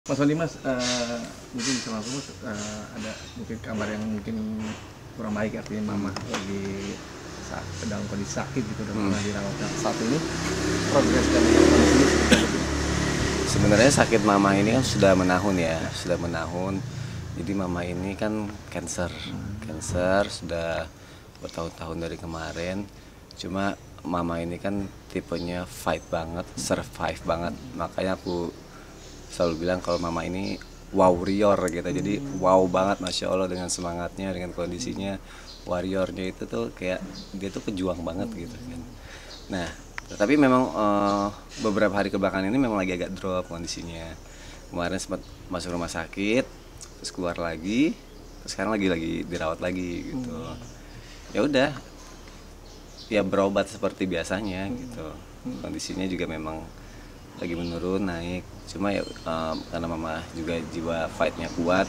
Mas Wandi Mas, mungkin sama aku Mas, ada mungkin kabar yang mungkin kurang baik, artinya mama lagi dalam kondisi sakit gitu dan pernah dirawat. Nah, saat ini progres dan kondisinya seperti apa? Sebenarnya sakit mama ini kan sudah menahun ya, sudah menahun. Jadi mama ini kan cancer sudah bertahun-tahun dari kemarin. Cuma mama ini kan tipenya fight banget, survive banget. Makanya aku selalu bilang kalau mama ini warrior gitu. Jadi wow banget, masya Allah, dengan semangatnya, dengan kondisinya. Warriornya itu tuh kayak dia tuh pejuang banget gitu kan. Nah, tapi memang beberapa hari kebelakangan ini memang lagi agak drop kondisinya. Kemarin sempat masuk rumah sakit, terus keluar lagi, terus sekarang lagi dirawat lagi gitu. Ya udah, ya berobat seperti biasanya gitu. Kondisinya juga memang lagi menurun, naik. Cuma ya karena mama juga jiwa fightnya kuat,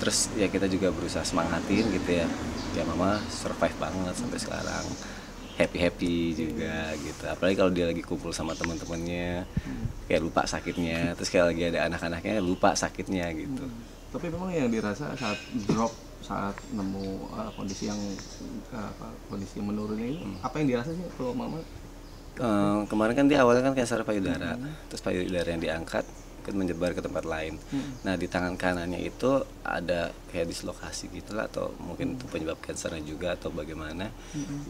terus ya kita juga berusaha semangatin gitu ya. Ya mama survive banget sampai sekarang, happy juga gitu. Apalagi kalau dia lagi kumpul sama teman-temannya, kayak lupa sakitnya. Terus kayak lagi ada anak-anaknya lupa sakitnya gitu. Tapi memang yang dirasa saat drop, saat nemu kondisi yang kondisi menurunnya itu, apa yang dirasa sih kalau mama? Kemarin kan dia awalnya kan kanker payudara, terus payudara yang diangkat kan menyebar ke tempat lain. Nah di tangan kanannya itu ada kayak dislokasi gitulah, atau mungkin itu penyebab kansernya juga atau bagaimana.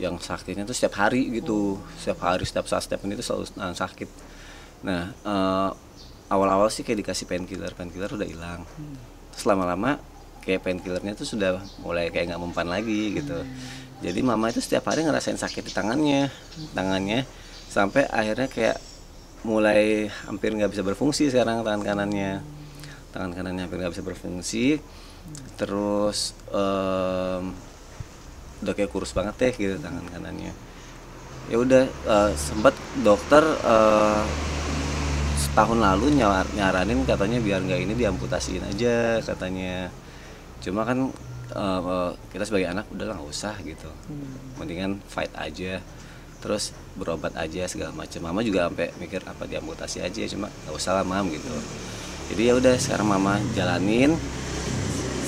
Yang sakitnya tuh setiap hari gitu, setiap hari, setiap saat, setiap menit itu selalu sakit. Nah awal-awal sih kayak dikasih painkiller udah hilang. Terus lama-lama kayak painkillernya tuh sudah mulai kayak nggak mempan lagi gitu. Jadi mama itu setiap hari ngerasain sakit di tangannya sampai akhirnya kayak mulai hampir nggak bisa berfungsi sekarang tangan kanannya hampir nggak bisa berfungsi. Terus udah kayak kurus banget deh gitu tangan kanannya. Ya udah sempat dokter setahun lalu nyaranin katanya biar nggak ini diamputasiin aja katanya. Cuma kan kita sebagai anak udah nggak usah gitu, mendingan fight aja, terus berobat aja segala macam. Mama juga sampai mikir apa diamputasi aja, cuma nggak usah lah mam gitu. Jadi ya udah sekarang mama jalanin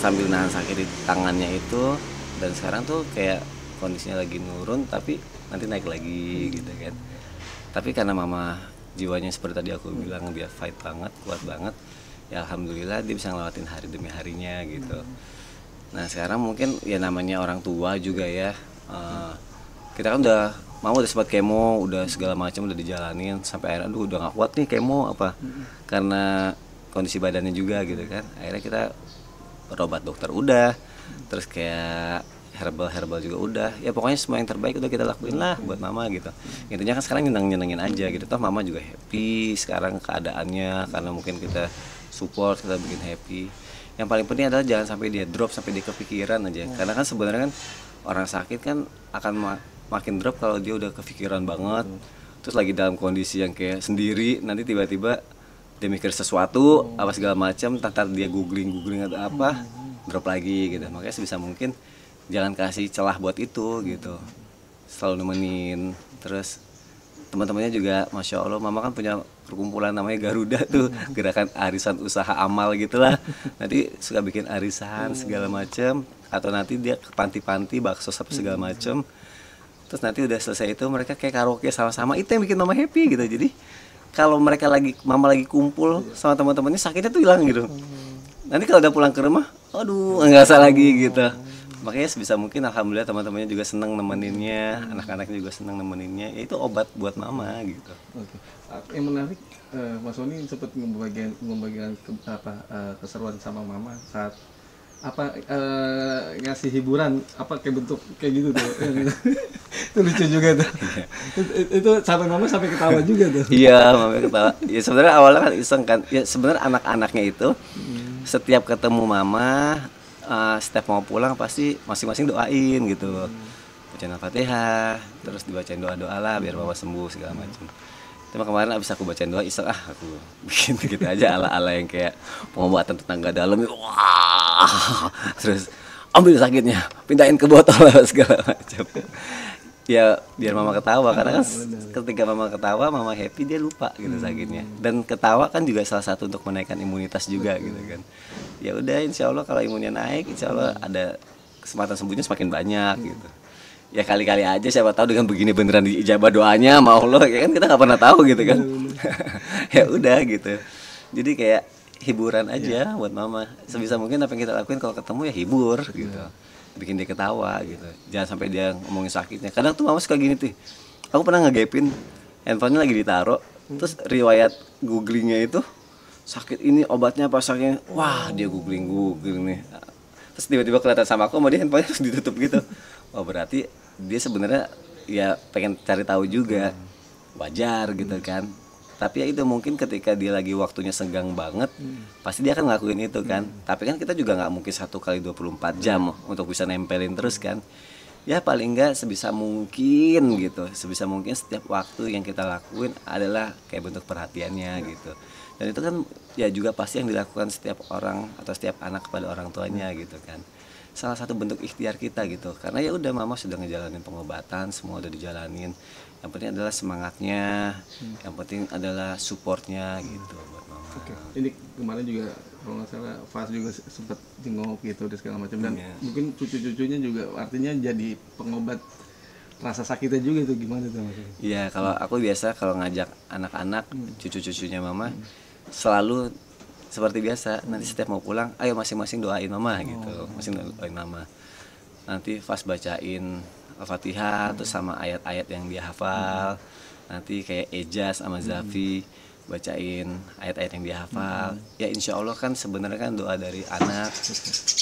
sambil nahan sakit di tangannya itu, dan sekarang tuh kayak kondisinya lagi nurun tapi nanti naik lagi gitu kan. Tapi karena mama jiwanya seperti tadi aku bilang, dia fight banget, kuat banget, ya alhamdulillah dia bisa ngelewatin hari demi harinya gitu. Nah sekarang mungkin ya namanya orang tua juga ya, kita kan udah sempat kemo, udah segala macam udah dijalanin sampai akhirnya udah nggak kuat nih kemo apa, karena kondisi badannya juga gitu kan. Akhirnya kita berobat dokter udah, terus kayak herbal juga udah, ya pokoknya semua yang terbaik udah kita lakuin lah buat mama gitu. Intinya kan sekarang nyenengin aja gitu, toh mama juga happy sekarang keadaannya karena mungkin kita support, kita bikin happy. Yang paling penting adalah jangan sampai dia drop, sampai dia kepikiran aja. Karena kan sebenarnya kan orang sakit kan akan makin drop kalau dia udah kepikiran banget. Terus lagi dalam kondisi yang kayak sendiri, nanti tiba-tiba dia mikir sesuatu apa segala macam, tanpa dia googling atau apa, drop lagi gitu. Makanya sebisa mungkin jangan kasih celah buat itu gitu. Selalu nemenin. Terus teman-temannya juga masya Allah, mama kan punya perkumpulan namanya Garuda tuh, gerakan arisan usaha amal gitulah. Nanti suka bikin arisan segala macem, atau nanti dia ke panti-panti bakso segala macem. Terus nanti udah selesai itu mereka kayak karaoke sama-sama, itu yang bikin mama happy gitu. Jadi kalau mama lagi kumpul sama teman-temannya, sakitnya tuh hilang gitu. Nanti kalau udah pulang ke rumah, aduh nggak usah lagi gitu. Makanya sebisa mungkin alhamdulillah teman-temannya juga seneng nemeninnya, anak-anaknya juga seneng nemeninnya. Ya itu obat buat mama gitu. Oke. Yang menarik, Mas Wandi sempat membagikan keseruan sama mama saat ngasih hiburan kayak bentuk kayak gitu tuh. Itu lucu juga tuh. Itu sampai mama sampai ketawa juga tuh. Iya, mama ketawa. Ya sebenarnya awalnya kan iseng kan. Ya sebenarnya anak-anaknya itu setiap ketemu mama, setiap mau pulang pasti masing-masing doain gitu, bacain Al-Fatihah, terus dibacain doa-doa lah biar mama sembuh segala macam. Cuma kemarin abis aku bacain doa iseng, aku bikin gitu aja ala-ala yang kayak pengobatan tetangga dalam, wah, terus ambil sakitnya, pindahin ke botol segala macam. ya biar mama ketawa, karena kan benar. ketika mama ketawa, mama happy, dia lupa gitu sakitnya. Dan ketawa kan juga salah satu untuk menaikkan imunitas juga gitu kan. Ya udah, insya Allah kalau imunnya naik, insya Allah ada kesempatan sembuhnya semakin banyak gitu. Ya kali-kali aja, siapa tahu dengan begini beneran diijabah doanya sama Allah, ya kan kita nggak pernah tahu gitu kan. Ya udah gitu. Jadi kayak hiburan aja buat mama. Sebisa mungkin apa yang kita lakuin kalau ketemu ya hibur gitu, bikin dia ketawa gitu, jangan sampai dia ngomongin sakitnya. Kadang tuh mama suka gini tuh, aku pernah ngegapin handphonenya lagi ditaruh, terus riwayat googlingnya itu sakit ini obatnya apa sakitnya, wah dia googling nih, terus tiba-tiba kelihatan sama aku sama dia handphonenya terus ditutup gitu. Oh berarti dia sebenarnya ya pengen cari tahu juga, wajar gitu kan. Tapi ya itu mungkin ketika dia lagi waktunya senggang banget, pasti dia akan ngelakuin itu kan. Tapi kan kita juga nggak mungkin 1 kali 24 jam untuk bisa nempelin terus kan. Ya paling nggak sebisa mungkin gitu, sebisa mungkin setiap waktu yang kita lakuin adalah kayak bentuk perhatiannya gitu. Dan itu kan ya juga pasti yang dilakukan setiap orang atau setiap anak kepada orang tuanya gitu kan. Salah satu bentuk ikhtiar kita gitu, karena ya udah mama sudah ngejalanin pengobatan, semua udah dijalanin. Yang penting adalah semangatnya, yang penting adalah supportnya gitu buat mama. Oke. Ini kemarin juga kalau nggak salah Fas juga sempat jenguk gitu dan segala macam, dan mungkin cucu-cucunya juga artinya jadi pengobat rasa sakitnya juga. Itu gimana tuh Mas? Iya, kalau aku biasa kalau ngajak anak-anak, cucu-cucunya mama, selalu seperti biasa, nanti setiap mau pulang, ayo masing-masing doain mama gitu, masing doain mama. Nanti Fas bacain Al-Fatihah terus sama ayat-ayat yang dia hafal. Nanti kayak Ejaz sama Zafi bacain ayat-ayat yang dia hafal. Ya insya Allah kan sebenarnya kan doa dari anak,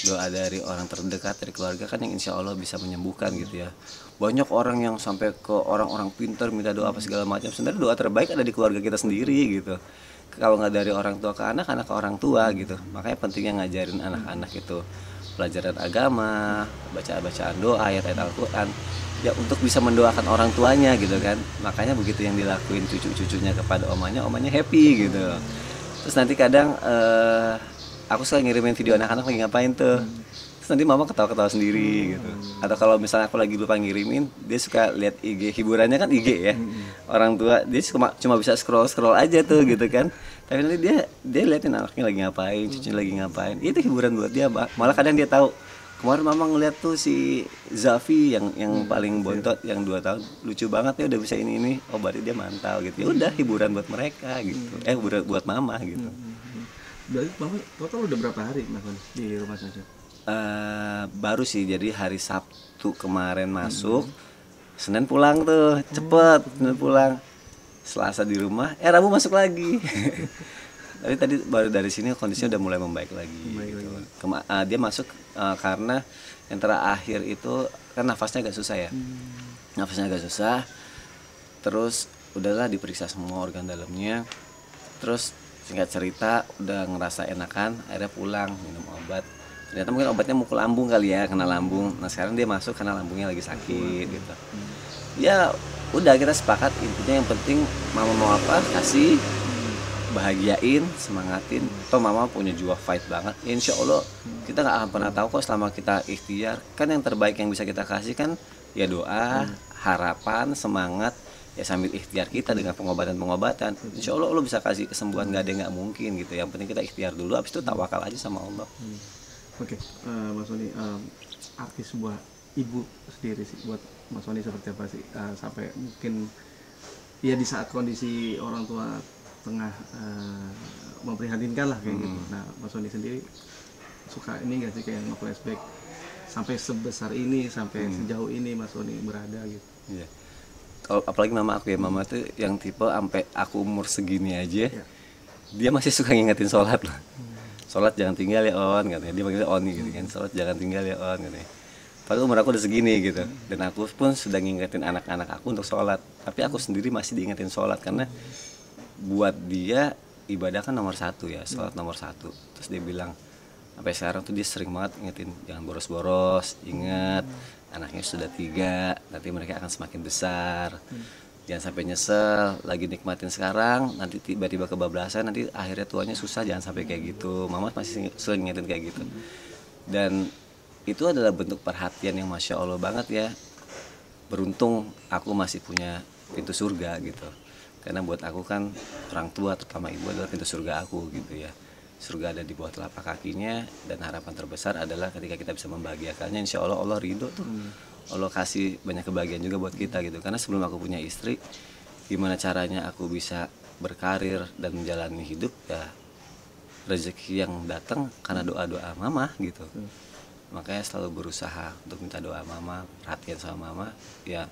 doa dari orang terdekat, dari keluarga kan yang insya Allah bisa menyembuhkan gitu ya. Banyak orang yang sampai ke orang-orang pintar minta doa apa segala macam. Sebenarnya doa terbaik ada di keluarga kita sendiri gitu. Kalau nggak dari orang tua ke anak ke orang tua gitu. Makanya pentingnya ngajarin anak-anak itu pelajaran agama, bacaan doa, ayat-ayat Al-Quran, ya untuk bisa mendoakan orang tuanya gitu kan. Makanya begitu yang dilakuin cucu-cucunya kepada omanya happy gitu. Terus nanti kadang aku suka ngirimin video anak-anak lagi ngapain tuh, terus nanti mama ketawa-ketawa sendiri gitu. Atau kalau misalnya aku lagi lupa ngirimin, dia suka lihat IG, hiburannya kan IG ya, orang tua dia cuma bisa scroll aja tuh gitu kan. Tapi nanti dia liatin anaknya lagi ngapain, cucunya lagi ngapain, itu hiburan buat dia. Malah kadang dia tahu, kemarin mama ngeliat tuh si Zafi yang paling bontot yang 2 tahun lucu banget ya, udah bisa ini, oh berarti dia mantau gitu. Ya udah hiburan buat mereka gitu, buat mama gitu. Berarti mama total udah berapa hari Mas di rumah sakit? Baru sih, jadi hari Sabtu kemarin masuk, Senin pulang tuh cepet, Senin pulang, Selasa di rumah, Rabu masuk lagi. Tapi tadi baru dari sini kondisinya udah mulai membaik lagi. Gitu. Dia masuk karena yang terakhir itu kan nafasnya agak susah ya, nafasnya agak susah. Terus udahlah diperiksa semua organ dalamnya. Terus singkat cerita udah ngerasa enakan, akhirnya pulang minum obat. Ternyata mungkin obatnya mukul lambung kali ya, kena lambung. Nah sekarang dia masuk karena lambungnya lagi sakit gitu. Ya udah kita sepakat, intinya yang penting mama mau apa kasih, bahagiain, semangatin. Toh mama punya jiwa fight banget. Insya Allah kita nggak akan pernah tahu kok selama kita ikhtiar. Kan yang terbaik yang bisa kita kasih kan ya doa, harapan, semangat. Ya sambil ikhtiar kita dengan pengobatan. Insya Allah Allah bisa kasih kesembuhan, nggak ada yang nggak mungkin gitu. Yang penting kita ikhtiar dulu, habis itu tawakal aja sama Allah. Oke, Mas Sony, arti sebuah ibu sendiri sih buat Mas Sony seperti apa sih, sampai mungkin ya di saat kondisi orang tua tengah memprihatinkan lah kayak gitu. Nah Mas Sony sendiri suka ini nggak sih kayak nge-flashback sampai sebesar ini, sampai sejauh ini Mas Sony berada gitu. Iya. Kalau apalagi mama aku ya, mama tuh yang tipe sampai aku umur segini aja, dia masih suka ngingetin sholat loh. Sholat jangan tinggal ya On katanya, dia panggilnya Oni gitu kan, sholat jangan tinggal ya On katanya. Padahal umur aku udah segini gitu, dan aku pun sudah ngingetin anak-anak aku untuk sholat, tapi aku sendiri masih diingetin sholat karena buat dia ibadah kan nomor 1 ya, sholat nomor 1. Terus dia bilang sampai sekarang tuh dia sering banget ngingetin jangan boros-boros, ingat anaknya sudah 3, nanti mereka akan semakin besar. Jangan sampai nyesel, lagi nikmatin sekarang, nanti tiba-tiba kebablasan, nanti akhirnya tuanya susah, jangan sampai kayak gitu. Mama masih sering ngingetin kayak gitu. Dan itu adalah bentuk perhatian yang Masya Allah banget ya. beruntung aku masih punya pintu surga gitu. Karena buat aku kan orang tua terutama ibu adalah pintu surga aku gitu ya. Surga ada di bawah telapak kakinya, dan harapan terbesar adalah ketika kita bisa membahagiakannya, insya Allah Allah ridho tuh. Allah kasih banyak kebahagiaan juga buat kita gitu. Karena sebelum aku punya istri, gimana caranya aku bisa berkarir dan menjalani hidup, ya rezeki yang datang karena doa-doa mama gitu. Makanya selalu berusaha untuk minta doa mama, perhatian sama mama, ya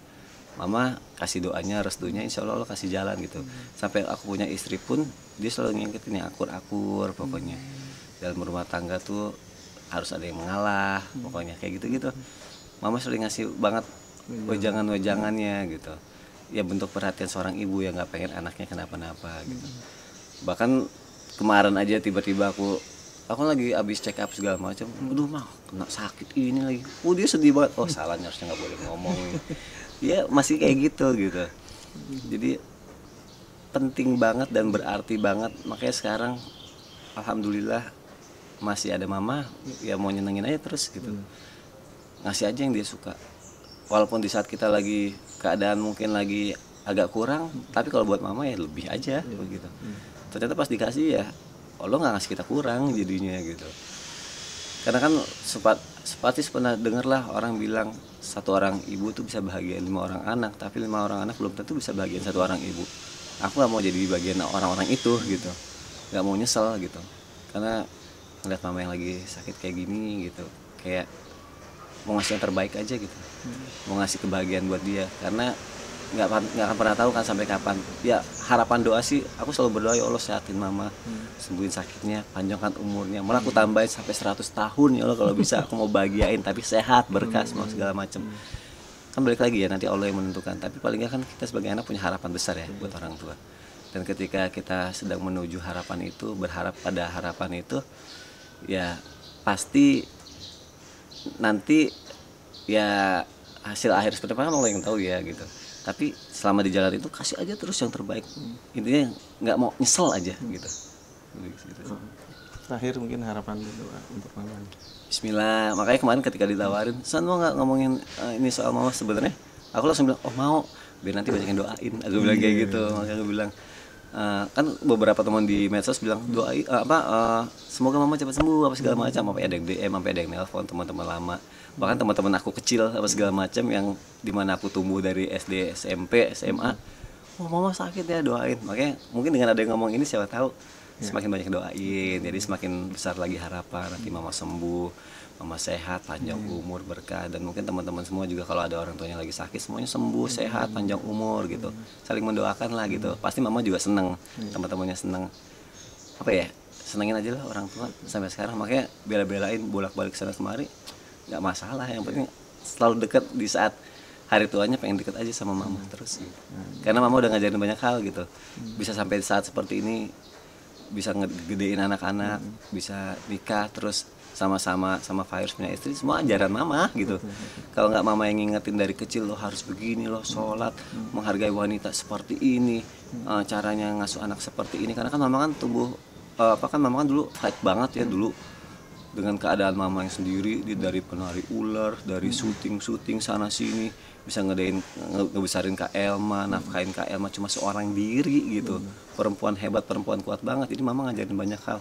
mama kasih doanya, restunya, insya Allah Allah kasih jalan gitu. Sampai aku punya istri pun dia selalu ngingetin yang akur-akur pokoknya. Dalam rumah tangga tuh harus ada yang mengalah, pokoknya kayak gitu-gitu. Mama sering ngasih banget wejangan-wejangannya gitu. Ya bentuk perhatian seorang ibu yang nggak pengen anaknya kenapa-napa gitu. Bahkan kemarin aja tiba-tiba aku lagi abis check up segala macam, aduh mah kena sakit ini lagi. Dia sedih banget. Oh salahnya, harusnya nggak boleh ngomong. Ya masih kayak gitu. Jadi penting banget dan berarti banget. Makanya sekarang alhamdulillah masih ada mama, ya mau nyenengin aja terus gitu. Ngasih aja yang dia suka. Walaupun di saat kita lagi keadaan mungkin lagi agak kurang, tapi kalau buat mama ya lebih aja begitu. Ternyata pas dikasih ya Allah nggak ngasih kita kurang jadinya gitu. Karena kan sepati pernah denger lah orang bilang satu orang ibu tuh bisa bahagiain 5 orang anak, tapi 5 orang anak belum tentu bisa bahagiain satu orang ibu. Aku nggak mau jadi bagian orang-orang itu gitu, nggak mau nyesel gitu. Karena ngeliat mama yang lagi sakit kayak gini gitu, kayak mau ngasih yang terbaik aja gitu, mau ngasih kebahagiaan buat dia. Karena nggak akan pernah tahu kan sampai kapan. Ya harapan doa sih, aku selalu berdoa ya Allah sehatin mama, sembuhin sakitnya, panjangkan umurnya, malah aku tambahin sampai 100 tahun ya Allah kalau bisa. Aku mau bahagiain tapi sehat, berkah, semua segala macam. Kan balik lagi ya, nanti Allah yang menentukan. Tapi paling nggak kan kita sebagai anak punya harapan besar ya buat orang tua. Dan ketika kita sedang menuju harapan itu, berharap pada harapan itu, ya pasti nanti ya hasil akhir seperti apa kan Allah yang tahu ya gitu. Tapi selama di jalan itu kasih aja terus yang terbaik. Intinya nggak mau nyesel aja gitu. Terakhir mungkin harapan doa untuk mama. Bismillah. Makanya kemarin ketika ditawarin, San mau nggak ngomongin ini soal mama, sebenarnya aku langsung bilang oh mau, biar nanti banyak yang doain. Aku bilang kayak gitu. Makanya aku bilang kan beberapa teman di medsos bilang doain semoga mama cepat sembuh apa segala macam. Sampai ada yang DM, sampai ada yang nelpon teman-teman lama. Bahkan teman-teman aku kecil apa segala macam yang dimana aku tumbuh dari SD, SMP, SMA. Oh mama sakit ya, doain. Makanya mungkin dengan ada yang ngomong ini siapa tahu semakin banyak doain, jadi semakin besar lagi harapan nanti mama sembuh, mama sehat, panjang umur, berkah. Dan mungkin teman-teman semua juga kalau ada orang tuanya lagi sakit semuanya sembuh, sehat, panjang umur gitu. Saling mendoakan lah gitu. Pasti mama juga seneng, teman-temannya seneng. Apa ya, senengin aja lah orang tua sampai sekarang. Makanya bela-belain bolak-balik sana kemari nggak masalah, yang penting selalu dekat. Di saat hari tuanya pengen deket aja sama mama terus gitu. Karena mama udah ngajarin banyak hal gitu, bisa sampai saat seperti ini, bisa ngegedein anak-anak, bisa nikah terus sama-sama sama Faiz punya istri, semua ajaran mama gitu. Kalau nggak mama yang ngingetin dari kecil, lo harus begini, lo sholat, menghargai wanita seperti ini, caranya ngasuh anak seperti ini. Karena kan mama kan tumbuh mama kan dulu fight banget ya dulu dengan keadaan mama yang sendiri. Dia dari penari ular, dari syuting sana sini, bisa ngebesarin Kak Elma, nafkahin Kak Elma cuma seorang diri gitu. Perempuan hebat, perempuan kuat banget. Jadi mama ngajarin banyak hal.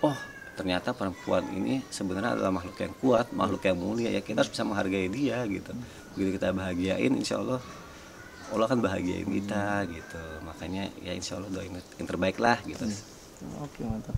Oh ternyata perempuan ini sebenarnya adalah makhluk yang kuat, makhluk yang mulia ya. Kita harus bisa menghargai dia gitu. Begitu kita bahagiain, insya Allah Allah kan bahagiain kita gitu. Makanya ya insya Allah doain yang terbaik lah gitu. Oke, mantap.